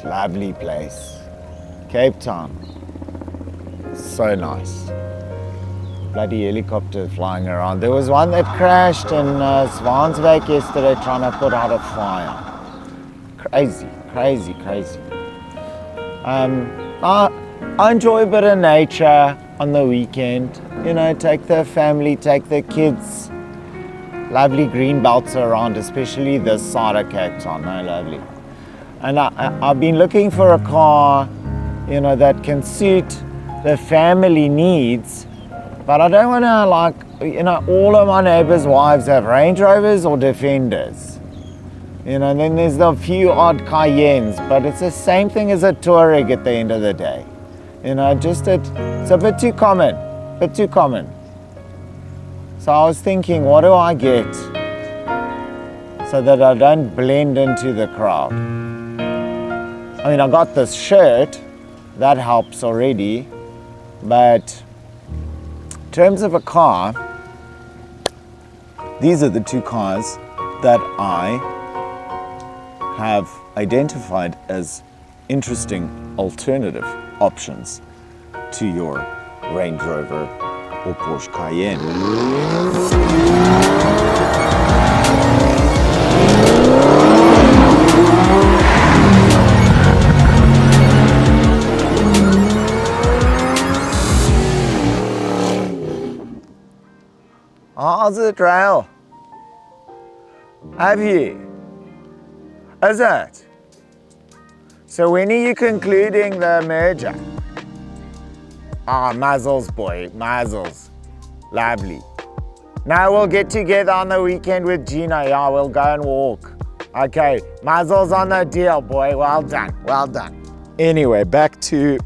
lovely place. Cape Town, so nice. Bloody helicopter flying around. There was one that crashed in Swansbeek yesterday trying to put out a fire. Crazy. I enjoy a bit of nature on the weekend. You know, take the family, take the kids. Lovely green belts around, especially this side of Cape Town. No, lovely. And I've been looking for a car, you know, that can suit the family needs. But I don't want to, like, you know, all of my neighbors' wives have Range Rovers or Defenders. You know, and then there's the few odd Cayennes, but it's the same thing as a Touareg at the end of the day. You know, just it's a bit too common, So I was thinking, what do I get so that I don't blend into the crowd? I mean, I got this shirt, that helps already, but in terms of a car, these are the two cars that I have identified as interesting alternative options to your Range Rover or Porsche Cayenne. How's the trail? Have you? Is it? So when are you concluding the merger? Mazzles, boy, mazzles. Lovely. Now we'll get together on the weekend with Gina. Yeah, we'll go and walk. Okay, mazzles on the deal, boy. Well done. Anyway, back to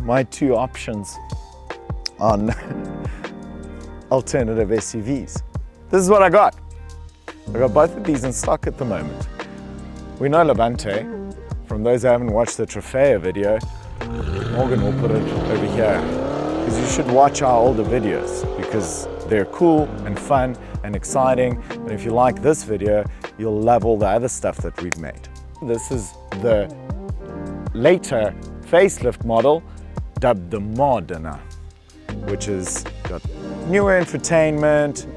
my two options on alternative SUVs. This is what I got. I got both of these in stock at the moment. We know Levante. From those who haven't watched the Trofeo video, Morgan will put it over here, because you should watch our older videos because they're cool and fun and exciting. And if you like this video, you'll love all the other stuff that we've made. This is the later facelift model dubbed the Modena, which has got newer infotainment,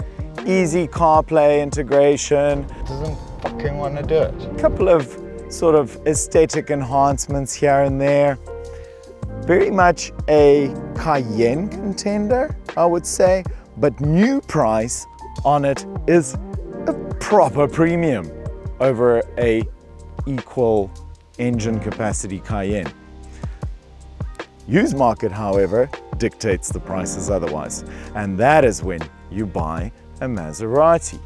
easy CarPlay integration. Doesn't fucking want to do it. A couple of sort of aesthetic enhancements here and there. Very much a Cayenne contender, I would say, but new price on it is a proper premium over a equal engine capacity Cayenne. Used market, however, dictates the prices otherwise, and that is when you buy a Maserati.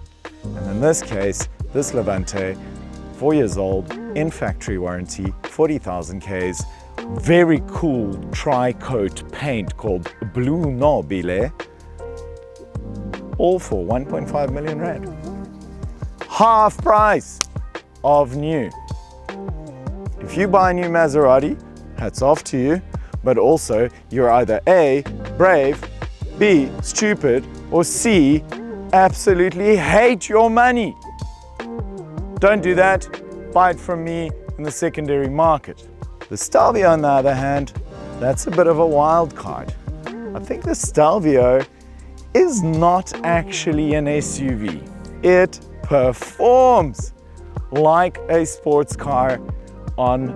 And in this case, this Levante, 4 years old, in factory warranty, 40,000 Ks, very cool tri-coat paint called Blue Nobile, all for 1.5 million rand. Half price of new. If you buy a new Maserati, hats off to you, but also you're either A, brave, B, stupid, or C, absolutely hate your money. Don't do that, buy it from me in the secondary market. The Stelvio, on the other hand, that's a bit of a wild card. I think the Stelvio is not actually an SUV. It performs like a sports car on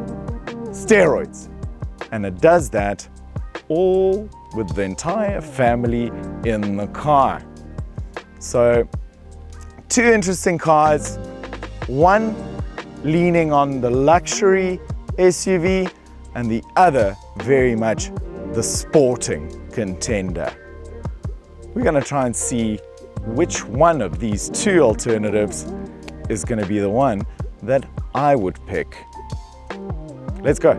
steroids. And it does that all with the entire family in the car. So, two interesting cars, one leaning on the luxury SUV and the other very much the sporting contender. We're going to try and see which one of these two alternatives is going to be the one that I would pick. Let's go.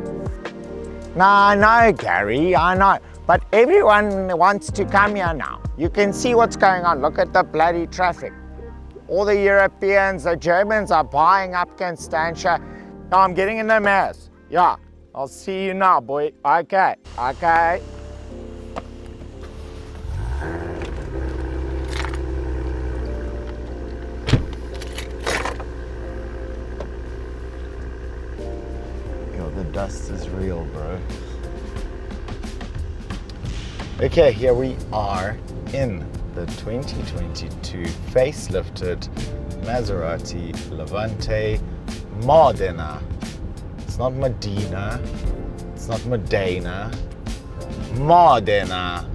No, I know, Gary, I know. But everyone wants to come here now. You can see what's going on. Look at the bloody traffic. All the Europeans, the Germans are buying up Constantia. No, I'm getting in the mess. Yeah, I'll see you now, boy. Okay. The lust is real, bro. Okay, here we are in the 2022 facelifted Maserati Levante Modena. It's not Medina, it's not Modena, Modena.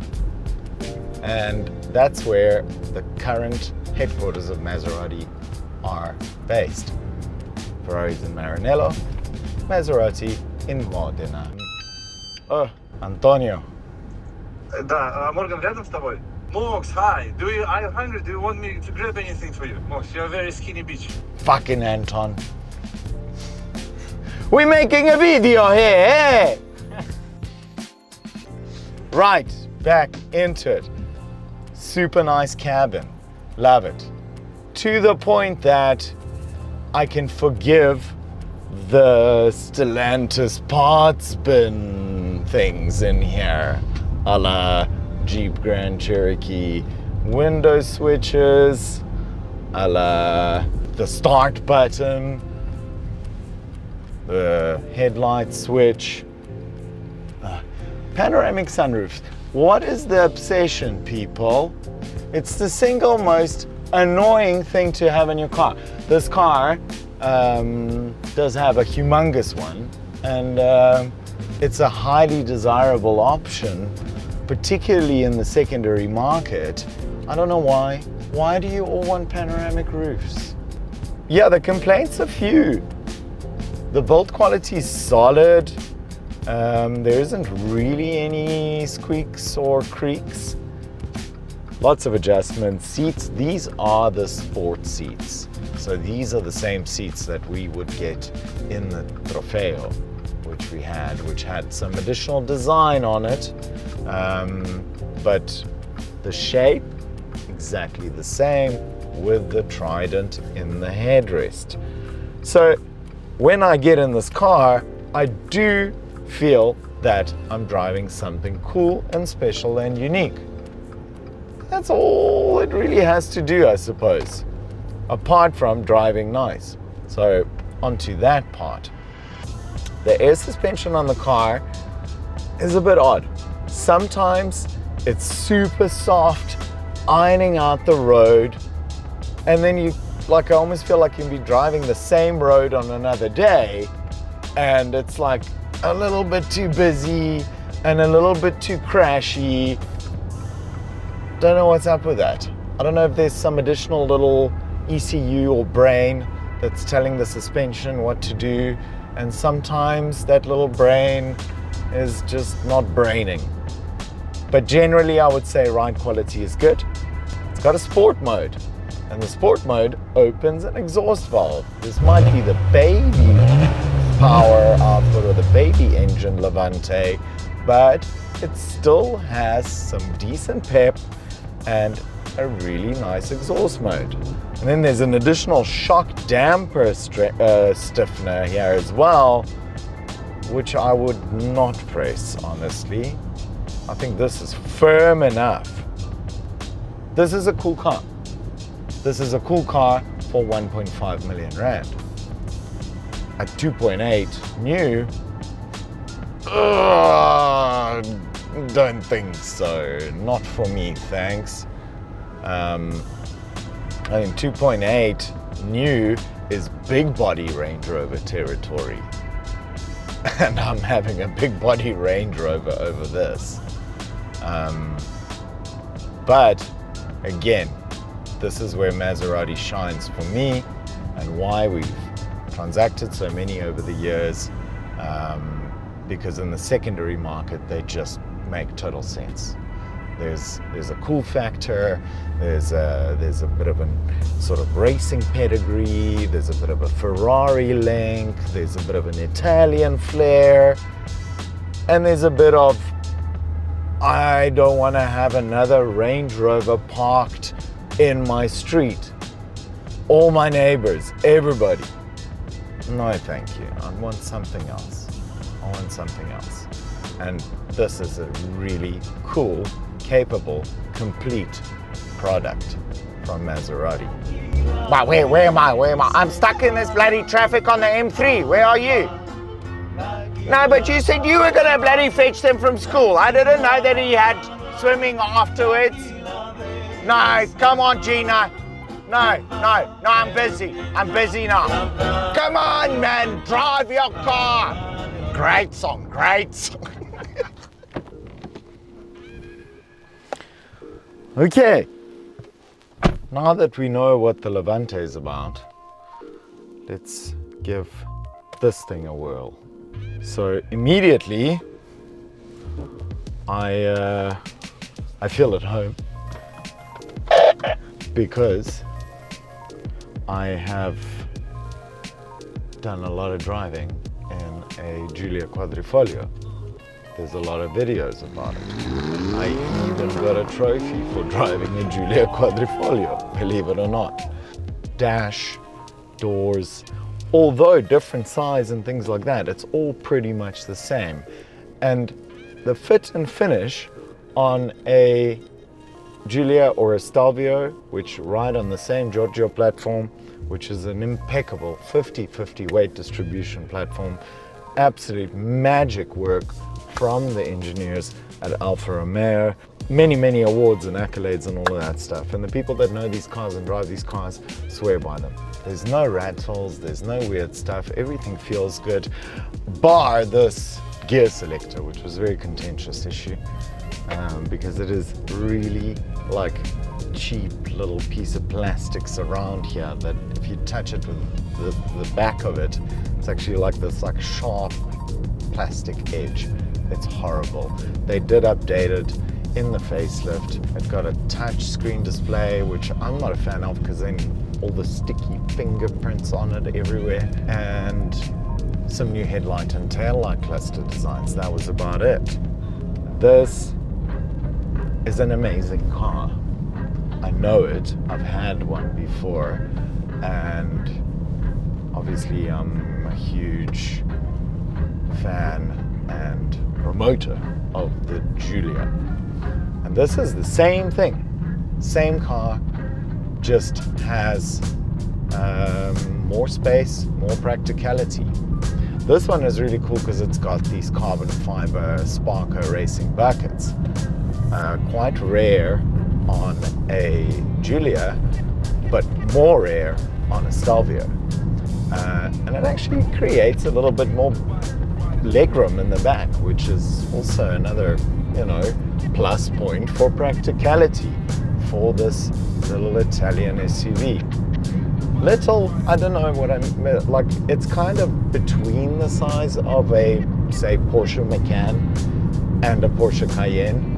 And that's where the current headquarters of Maserati are based. Ferrari's in Maranello, Maserati in Modena. Oh, Antonio. Да, Morgan рядом с тобой? Mox, hi. Are you hungry? Do you want me to grab anything for you? Mox, you're a very skinny bitch. Fucking Anton. We're making a video here, hey? Right, back into it. Super nice cabin. Love it. To the point that I can forgive the Stellantis parts bin things in here. A la Jeep Grand Cherokee window switches, a la the start button, the headlight switch, panoramic sunroofs. What is the obsession, people? It's the single most annoying thing to have in your car. This car does have a humongous one, and it's a highly desirable option, particularly in the secondary market. I don't know why. Why do you all want panoramic roofs? Yeah, the complaints are few. The build quality is solid. There isn't really any squeaks or creaks. Lots of adjustments. Seats, these are the sport seats. So these are the same seats that we would get in the Trofeo, which had some additional design on it. But the shape, exactly the same, with the trident in the headrest. So when I get in this car, I do feel that I'm driving something cool and special and unique. That's all it really has to do, I suppose, apart from driving nice. So onto that part. The air suspension on the car is a bit odd. Sometimes it's super soft, ironing out the road, and then I almost feel like you'll be driving the same road on another day, and it's like a little bit too busy and a little bit too crashy. Don't know what's up with that. I don't know if there's some additional little ECU or brain that's telling the suspension what to do, and sometimes that little brain is just not braining. But generally I would say ride quality is good. It's got a sport mode, and the sport mode opens an exhaust valve. This might be the baby power output or the baby engine Levante, but it still has some decent pep and a really nice exhaust mode. And then there's an additional shock damper stiffener here as well, which I would not press, honestly. I think this is firm enough. This is a cool car. This is a cool car for 1.5 million rand. At 2.8 new, don't think so. Not for me, thanks. I mean, 2.8 new is big body Range Rover territory. And I'm having a big body Range Rover over this. But again, this is where Maserati shines for me, and why we've transacted so many over the years, because in the secondary market they just make total sense. There's a cool factor, there's a bit of a sort of racing pedigree, there's a bit of a Ferrari link, there's a bit of an Italian flair, and there's a bit of, I don't want to have another Range Rover parked in my street. All my neighbors, everybody. No, thank you. I want something else. I want something else. And this is a really cool, capable, complete product from Maserati. But where am I? I'm stuck in this bloody traffic on the M3. Where are you? No, but you said you were gonna bloody fetch them from school. I didn't know that he had swimming afterwards. No, come on, Gina. No, I'm busy. I'm busy now. Come on, man, drive your car. Great song, great song. Okay, now that we know what the Levante is about, let's give this thing a whirl. So immediately, I feel at home because I have done a lot of driving in a Giulia Quadrifoglio. There's a lot of videos about it. I even got a trophy for driving a Giulia Quadrifoglio, believe it or not. Dash, doors, although different size and things like that, it's all pretty much the same. And the fit and finish on a Giulia or a Stelvio, which ride on the same Giorgio platform, which is an impeccable 50-50 weight distribution platform. Absolute magic work from the engineers at Alfa Romeo. Many awards and accolades and all of that stuff. And the people that know these cars and drive these cars swear by them. There's no rattles, there's no weird stuff. Everything feels good, bar this gear selector, which was a very contentious issue. Because it is really like cheap little piece of plastics around here that if you touch it with the back of it, it's actually like this like sharp plastic edge. It's horrible. They did update it in the facelift. It got a touch screen display, which I'm not a fan of because then all the sticky fingerprints on it everywhere, and some new headlight and tail light cluster designs. That was about it. This is an amazing car. I know it. I've had one before, and obviously I'm a huge fan and promoter of the Giulia. And this is the same thing. Same car, just has more space, more practicality. This one is really cool because it's got these carbon fiber Sparco racing buckets. Quite rare on a Giulia, but more rare on a Stelvio. And it actually creates a little bit more legroom in the back, which is also another, plus point for practicality for this little Italian SUV. I don't know what like, it's kind of between the size of a, say, Porsche Macan and a Porsche Cayenne.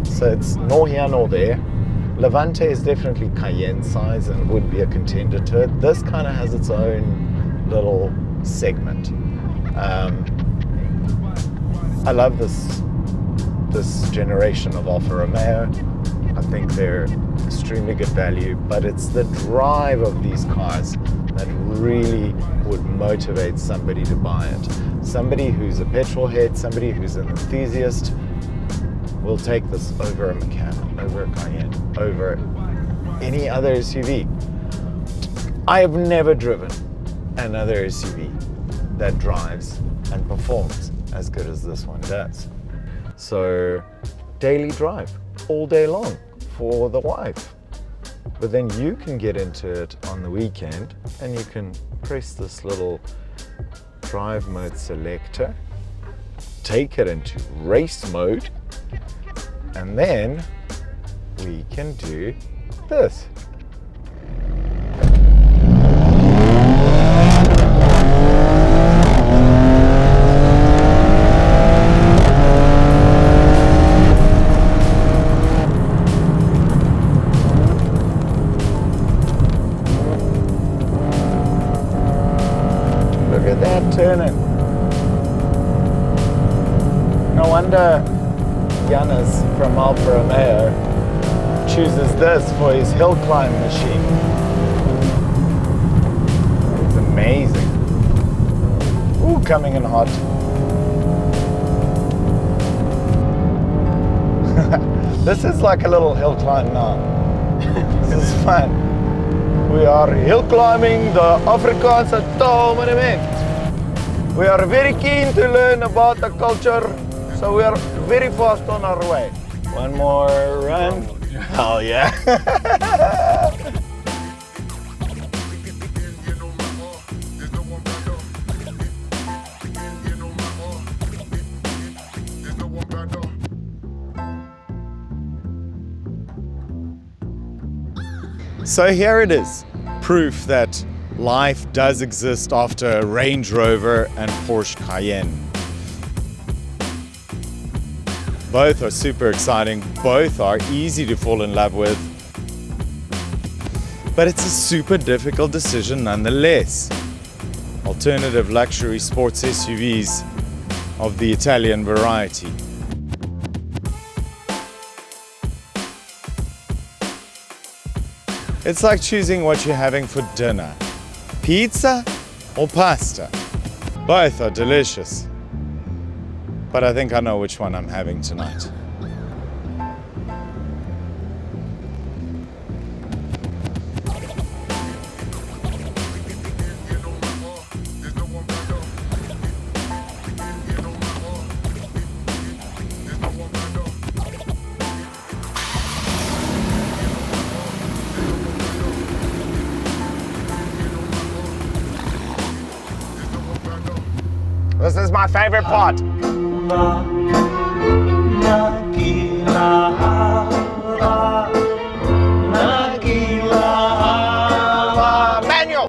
So it's nor here nor there. Levante is definitely Cayenne size and would be a contender to it. This kind of has its own little segment. I love this generation of Alfa Romeo. I think they're extremely good value, but it's the drive of these cars that really would motivate somebody to buy it. Somebody who's a petrol head, somebody who's an enthusiast, will take this over a Macan, over a Cayenne, over any other SUV. I have never driven another SUV that drives and performs as good as this one does. So, daily drive, all day long for the wife. But then you can get into it on the weekend and you can press this little drive mode selector, take it into race mode, and then we can do this. Look at that turning. No wonder Yannis from Alfa Romeo chooses this for his hill climb machine. It's amazing. Ooh, coming in hot. This is like a little hill climb now. This is fun. We are hill climbing the Afrikaans Taal Monument. We are very keen to learn about the culture, so we are very fast on our way. One more run. Hell yeah. So here it is, proof that life does exist after a Range Rover and Porsche Cayenne. Both are super exciting, both are easy to fall in love with, but it's a super difficult decision nonetheless. Alternative luxury sports SUVs of the Italian variety. It's like choosing what you're having for dinner. Pizza or pasta? Both are delicious. But I think I know which one I'm having tonight. This is my favorite part. Manual.